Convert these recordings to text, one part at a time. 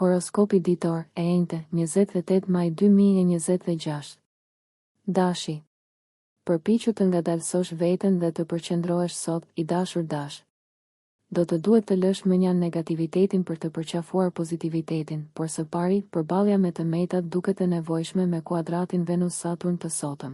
Horoskopi ditor, e enjte, 28 maj 2026. Dashi. Përpiqu të ngadalësosh veten dhe të përqendrohesh sot, i dashur dash. Do të duhet të lësh menjan negativitetin për të përqafuar pozitivitetin, por së pari, përballja me të metat duket e nevojshme me kuadratin Venus-Saturn të sotëm.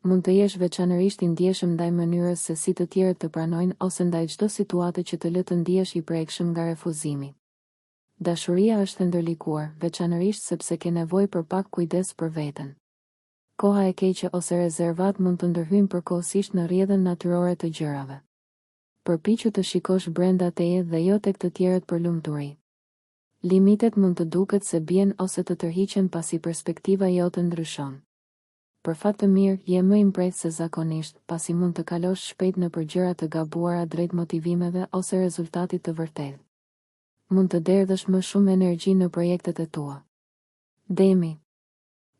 Mund të jesh veçanërisht i ndjeshëm ndaj mënyrës se si të tjerët të pranojnë ose ndaj çdo situate që të lë të ndihesh i prekshëm nga refuzimi. Dashuria është e ndërlikuar, veçanërisht sepse ke nevojë për pak kujdes për veten. Koha e keqe ose rezervat mund të ndërhyjnë përkohësisht në rrjedhën natyrore të gjërave. Përpiqu të shikosh brenda teje dhe jo tek të tjerët për lumturi. Limitet mund të duket se bien ose të tërhiqen pasi perspektiva jote ndryshon. Për fat të mirë, je më i mprejtë se zakonisht, pasi mund të kalosh shpejt në për gjëra të gabuara drejt motivimeve ose rezultatit të vërtetë. Mund të derdhësh më shumë energji në projektet e tua. Demi.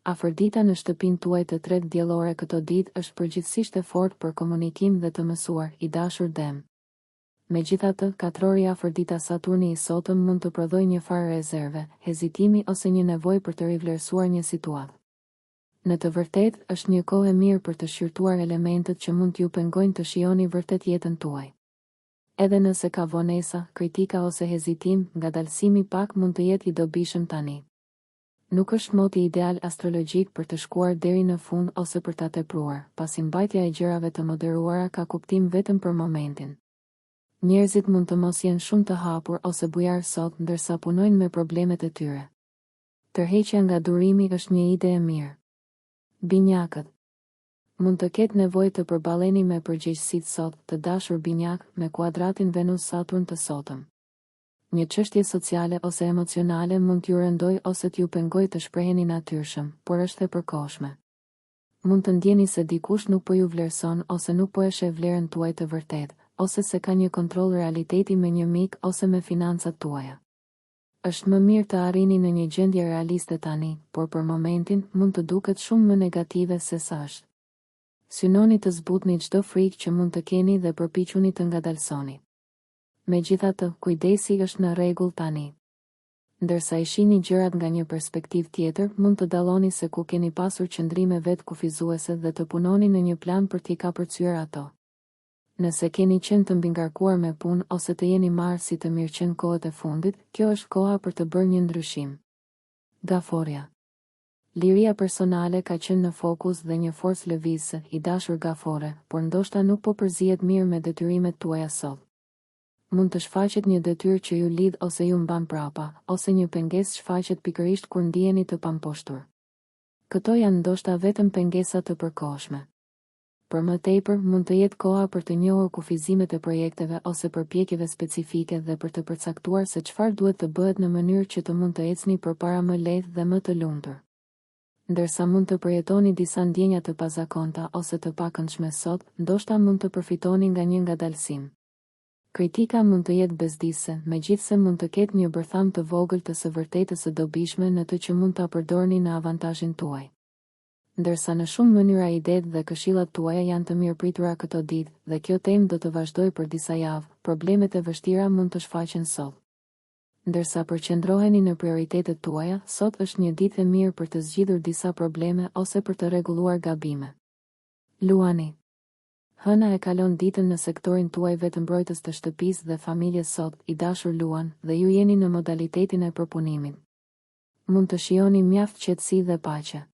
Afërdita në shtëpinë tuaj të tretë diellore këto ditë është përgjithsisht e fortë për komunikim dhe të mësuar, i dashur Dem. Megjithatë, katrori Afërdita Saturni i sotëm mund të prodhojë një farë rezerve, hezitimi ose një nevojë për të rivlerësuar një situatë. Në të vërtetë, është një kohë e mirë për të shqyrtuar elementet që mund t'ju pengojnë të shihoni vërtet jetën tuaj. Edhe nëse ka vonesa, kritika ose hezitim, ngadalësimi pak mund të jetë i dobishëm tani. Nuk është moti ideal astrologjik për të shkuar deri në fund ose për ta tepruar, pasi mbajtja e gjërave të moderuara ka kuptim vetëm për momentin. Njerëzit mund të mos jenë shumë të hapur ose bujar sot, ndërsa punojnë me problemet e tyre. Tërheqja nga durimi është një ide e mirë. Binjakët. Mund të ketë nevojë të përballeni me përgjegjësitë sot, të dashur binjak, me kuadratin Venus-Saturn të sotëm. Një çështje sociale ose emocionale mund t'ju rëndojë ose t'ju pengojë të shpreheni natyrshëm, por është e përkohshme. Mund të ndjeni se dikush nuk po ju vlerëson ose nuk po e sheh vlerën tuaj të vërtetë, ose se ka një kontroll realiteti me një mik ose me financat tuaja. Është më mirë të arrini në një gjendje realiste tani, por për momentin mund të duket shumë më negative se sa është. Synoni të zbutni çdo frikë që mund të keni dhe përpiquni të ngadalsoni. Megjithatë, kujdesi është në rregull tani. Ndërsa i shihni gjërat nga një perspektivë tjetër, mund të dalloni se ku keni pasur qëndrime vetë kufizuese dhe të punoni në një plan për t'i kapërcyer ato. Nëse keni qenë të mbingarkuar me punë ose të jeni marrë si të mirëqen kohët e fundit, kjo është koha për të bërë një ndryshim. Gaforja. Liria personale ka qenë në fokus dhe një forcë lëvizëse, i dashur Gafore, por ndoshta nuk po përzihet mirë me detyrimet tuaja sot. Mund të shfaqet një detyrë që ju lidh ose ju mban prapa, ose një pengesë shfaqet pikërisht kur ndiheni të pamposhtur. Këto janë ndoshta vetëm pengesa të përkohshme. Për më tepër, mund të jetë koha për të njohur kufizimet e projekteve ose përpjekjeve specifike dhe për të përcaktuar se çfarë duhet të bëhet në mënyrë që të mund të ecni përpara më lehtë dhe më të lumtur. Ndërsa mund të përjetoni disa ndjenja të pazakonta ose të pakëndshme sot, ndoshta mund të përfitoni nga një ngadalësim. Kritika mund të jetë bezdisë, megjithse mund të ketë një bërtham të vogël të së vërtetës së dobishme në të që mund ta përdorni në avantazhin tuaj. Ndërsa në shumë mënyra idetë dhe këshillat tuaja janë të mirëpritura këto ditë, dhe kjo temë do të vazhdojë për disa javë, problemet e vështira mund të shfaqen sot. Ndërsa përqendroheni në prioritetet tuaja, sot është një ditë e mirë për të zgjidhur disa probleme ose për të rregulluar gabime. Luani. Hëna e kalon ditën në sektorin tuaj vetëmbrojtës të shtëpisë dhe familjes sot, i dashur Luan, dhe ju jeni në modalitetin e përpunimit. Mund të shihoni mjaft qetësi dhe paqe.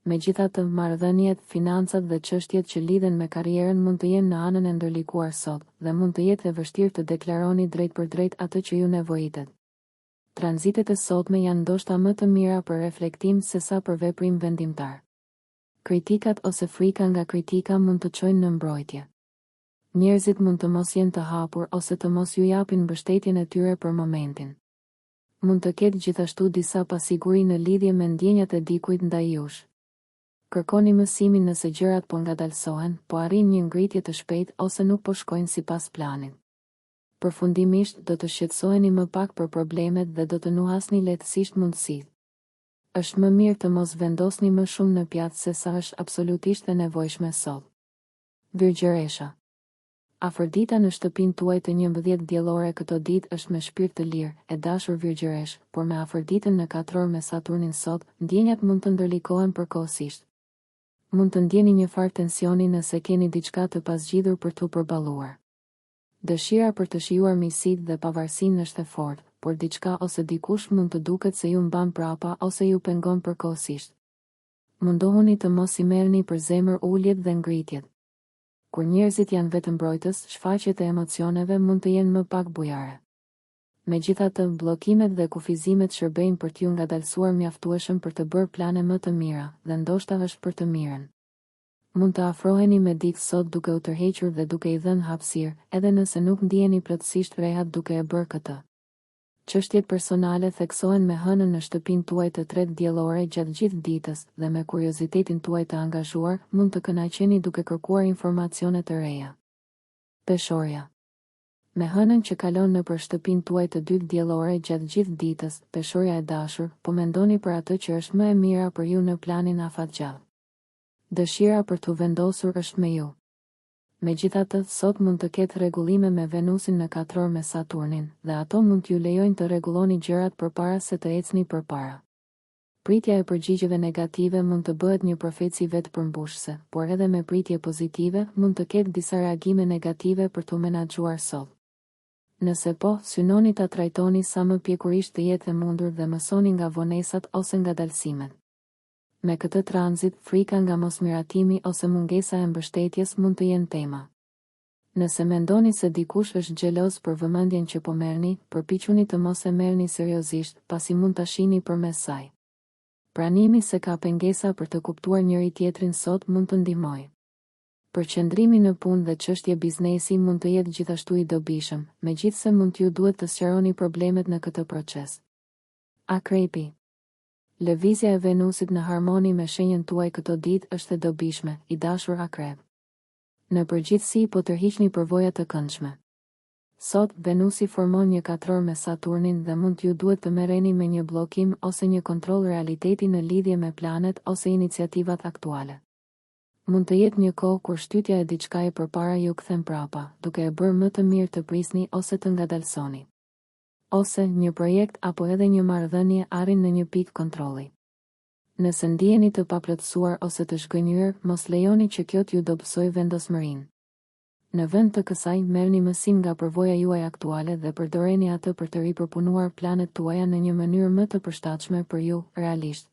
Megjithatë, marrëdhëniet, financat dhe çështjet që lidhen me karrierën mund të jenë në anën e ndërlikuar sot, dhe mund të jetë e vështirë të deklaroni drejt për drejt atë që ju nevojitet. Tranzitet e sotme janë ndoshta më të mira për reflektim se sa për veprim vendimtar. Kritikat ose frika nga kritika mund të çojnë në mbrojtje. Njerëzit mund të mos jenë të hapur ose të mos ju japin mbështetjen e tyre për momentin. Mund të ketë gjithashtu disa pasiguri në lidhje me ndjenjat e dikujt ndaj jush. Kërkoni mësimin nëse gjërat po ngadalësohen, po arrin një ngritje të shpejtë ose nuk po shkojnë sipas planit. Përfundimisht, do të shqetësoheni më pak për problemet dhe do të nuhasni lehtësisht mundësitë. Është më mirë të mos vendosni më shumë në pjatë se sa është absolutisht e nevojshme sot. Virgjëresha. Afrodita në shtëpinë tuaj të 11 diellore këto ditë është me shpirt të lirë, e dashur virgjëresh, por me Afroditën në katror me Saturnin sot, ndjenjat mund të ndërlikohen përkohësisht. Mund të ndjeni një farë tensioni nëse keni diçka të pasgjidhur për t'u përballuar. Dëshira për të shijuar miqësitë dhe pavarësinë është e fortë, por diçka ose dikush mund të duket se ju mban prapa ose ju pengon përkohësisht. Mundohuni të mos i merrni për zemër uljet dhe ngritjet. Kur njerëzit janë vetëm mbrojtës, shfaqjet e emocioneve mund të jenë më pak bujare. Megjithatë, bllokimet dhe kufizimet shërbejnë për t'ju ngadalësuar mjaftueshëm për të bërë plane më të mira, dhe ndoshta është për të mirën. Mund të afroheni me dikë sot duke u tërhequr dhe duke i dhënë hapësirë, edhe nëse nuk ndjeni plotësisht rehat duke e bërë këtë. Çështjet personale theksohen me hënën në shtëpinë tuaj të 3 diellore gjatë gjithë ditës dhe me kuriozitetin tuaj të angazhuar, mund të kënaqeni duke kërkuar informacione të reja. Peshorja. Me hënën që kalon nëpër shtëpinë tuaj të 2 diellore gjatë gjithë ditës, peshorja e dashur, po mendoni për atë që është më e mira për ju në planin afatgjallë. Dëshira për t'u vendosur është me ju. Megjithatë, sot mund të ketë rregullime me Venusin në katror me Saturnin, dhe ato mund t'ju lejojnë të rregulloni gjërat përpara se të ecni përpara. Pritja e përgjigjeve negative mund të bëhet një profeci vetë përmbushse, por edhe me pritje pozitive mund të ketë disa reagime negative për t'u menaxhuar sot. Nëse po, synoni ta trajtoni sa më pjekurisht të jetë e mundur dhe mësoni nga vonesat ose nga dalësimet. Me këtë tranzit, frika nga mosmiratimi ose mungesa e mbështetjes mund të jenë tema. Nëse mendoni se dikush është xheloz për vëmendjen që po merrni, përpiquni të mos e merrni seriozisht, pasi mund ta shihni përmes saj. Pranimi se ka pengesa për të kuptuar njëri tjetrin sot mund të ndihmojë. Përqendrimi në punë dhe çështje biznesi mund të jetë gjithashtu i dobishëm, megjithse mund t'ju duhet të sqaroni problemet në këtë proces. Akrepi. Lëvizja e Venusit në harmoni me shenjën tuaj këto ditë është e dobishme, i dashur akrep. Në përgjithësi po tërhiqni përvoja të këndshme. Sot, Venusi formon një katror me Saturnin dhe mund t'ju duhet të merreni me një bllokim ose një kontroll realiteti në lidhje me planet ose iniciativat aktuale. Mund të jetë një kohë kur shtytja e diçkaje përpara ju kthen prapa, duke e bërë më të mirë të prisni ose të ngadalsoni. Ose një projekt apo edhe një marrëdhënie arrin në një pikë kontrolli. Nëse ndiheni të paplotësuar ose të shgënjur, mos lejoni që kjo t'ju dobësojë vendosmërinë. Në vend të kësaj, merrni mësim nga përvoja juaj aktuale dhe përdoreni atë për të ripërpunuar planet tuaja në një mënyrë më të përshtatshme për ju, realisht.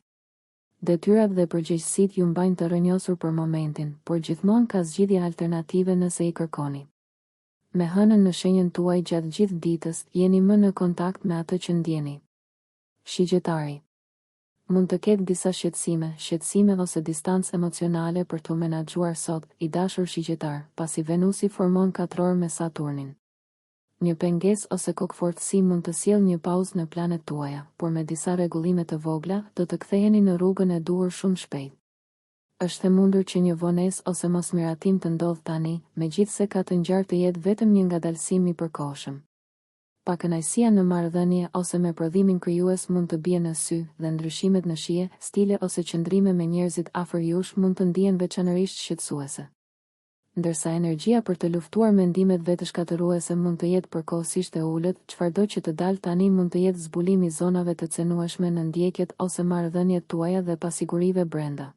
Detyrat dhe përgjegjësitë ju mbajnë të rrënjosur për momentin, por gjithmonë ka zgjidhje alternative nëse i kërkoni. Me hënën në shenjën tuaj gjatë gjithë ditës, jeni më në kontakt me atë që ndjeni. Shigjetari. Mund të ketë disa shqetësime ose distancë emocionale për t'u menaxhuar sot, i dashur shigjetar, pasi Venusi formon katror me Saturnin. Një pengesë ose kokëfortësi mund të sjellë një pauzë në planet tuaja, por me disa rregullime të vogla, do të ktheheni në rrugën e duhur shumë shpejt. Është e mundur që një vonesë ose mosmiratim të ndodhë tani, megjithse ka të ngjarë të jetë vetëm një ngadalësim i përkohshëm. Pakënaqësia në marrëdhënie ose me prodhimin krijues mund të bie në sy dhe ndryshimet në shije, stile ose qëndrime me njerëzit afër jush mund të ndihen veçanërisht shqetësuese. Ndërsa energjia për të luftuar mendimet vetëshkatëruese mund të jetë përkohësisht e ulët, çfarëdo që të dalë tani mund të jetë zbulimi i zonave të cenueshme në ndjekjet ose marrëdhëniet tuaja dhe pasigurive brenda.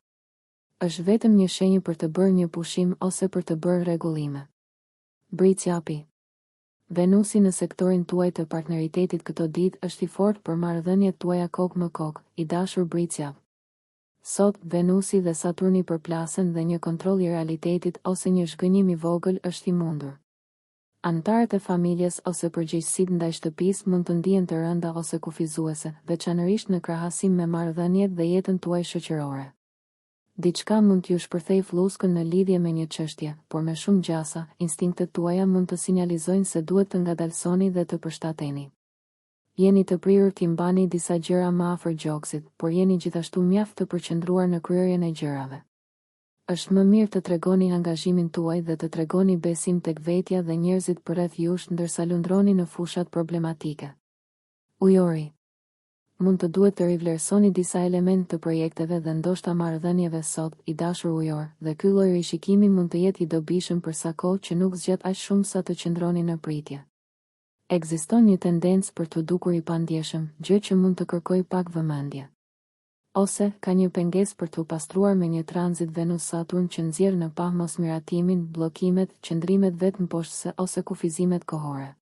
Është vetëm një shenjë për të bërë një pushim ose për të bërë rregullime. Bricjapi. Venusi në sektorin tuaj të partneritetit këto ditë është i fortë për marrëdhëniet tuaja kokë më kokë, i dashur bricjap. Sot, Venusi dhe Saturni përplasen dhe një kontroll i realitetit ose një zhgënjim i vogël është i mundur. Anëtarët e familjes ose përgjegjësitë ndaj shtëpisë mund të ndihen të rënda ose kufizuese, veçanërisht në krahasim me marrëdhëniet dhe jetën tuaj shoqërore. Diçka mund t'ju shpërthej fluskën në lidhje me një çështje, por me shumë gjasa, instinktet tuaja mund të sinjalizojnë se duhet të ngadalsoni dhe të përshtateni. Jeni të prirur t'i mbani disa gjëra më afër gjoksit, por jeni gjithashtu mjaft të përqendruar në kryerjen e gjërave. Është më mirë të tregoni angazhimin tuaj dhe të tregoni besim tek vetja dhe njerëzit përreth jush ndërsa lundroni në fushat problematike. Ujori. mund të duhet të rivlerësoni disa elemente të projekteve dhe ndoshta marrëdhënieve sot, i dashur ujor, dhe ky lloj rishikimi mund të jetë i dobishëm për sa kohë që nuk zgjet aq shumë sa të qëndroni në pritje. Ekziston një tendencë për të dukur i pandjeshëm, gjë që mund të kërkojë pak vëmendje. Ose ka një pengesë për të pastruar me një tranzit Venus-Saturn që nxjerr në pah mosmiratimin, bllokimet, qëndrimet vetëm poshtëse ose kufizimet kohore.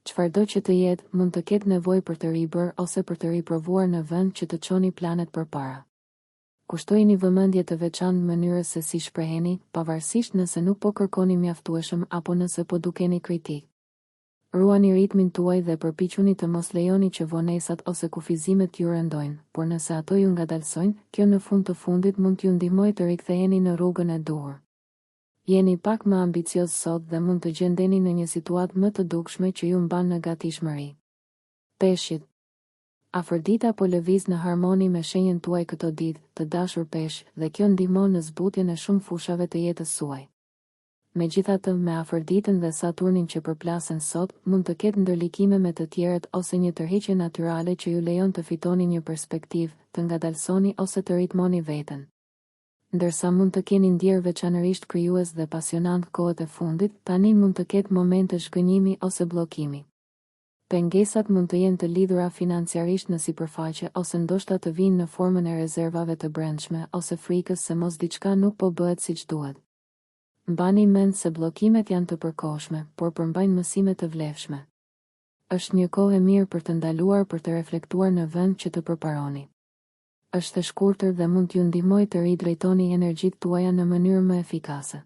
Çfarëdo që të jetë, mund të ketë nevojë për të ribër ose për të riprovuar në vend që të çoni planet përpara. Kushtojini vëmendje të veçantë mënyrës se si shpreheni, pavarësisht nëse nuk po kërkoni mjaftueshëm apo nëse po dukeni kritik. Ruani ritmin tuaj dhe përpiquni të mos lejoni që vonesat ose kufizimet ju rëndojnë, por nëse ato ju ngadalsojnë, kjo në fund të fundit mund t'ju ndihmojë të riktheheni në rrugën e duhur. Jeni pak më ambicioz sot dhe mund të gjendeni në një situatë më të dukshme që ju mban në gatishmëri. Peshqit. Afërdita po lëviz në harmoni me shenjën tuaj këto ditë, të dashur peshq, dhe kjo ndihmon në zbutjen e shumë fushave të jetës suaj. Megjithatë, me Afërditën dhe Saturnin që përplasen sot, mund të ketë ndërlikime me të tjerët ose një tërheqje natyrale që ju lejon të fitoni një perspektivë, të ngadalsoni ose të ritmoni veten. Ndërsa mund të keni ndjerë veçanërisht krijues dhe pasionant kohët e fundit, tani mund të ketë momente zhgënjimi ose bllokimi. Pengesat mund të jenë të lidhura financiarisht në sipërfaqe ose ndoshta të vinë në formën e rezervave të brendshme ose frikës se mos diçka nuk po bëhet siç duhet. Mbani mend se bllokimet janë të përkohshme, por përmbajnë mësime të vlefshme. Është një kohë e mirë për të ndaluar për të reflektuar në vend që të përparoni. Është e shkurtër dhe mund t'ju ndihmojë të ridrejtoni energjitë tuaja në mënyrë më efikase.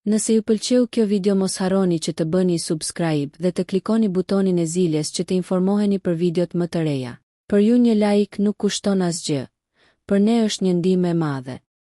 Nëse ju pëlqeu kjo video mos harroni që të bëni subscribe dhe të klikoni butonin e ziljes që të informoheni për videot më të reja. Për ju një like nuk kushton asgjë. Për ne është një ndihmë e madhe.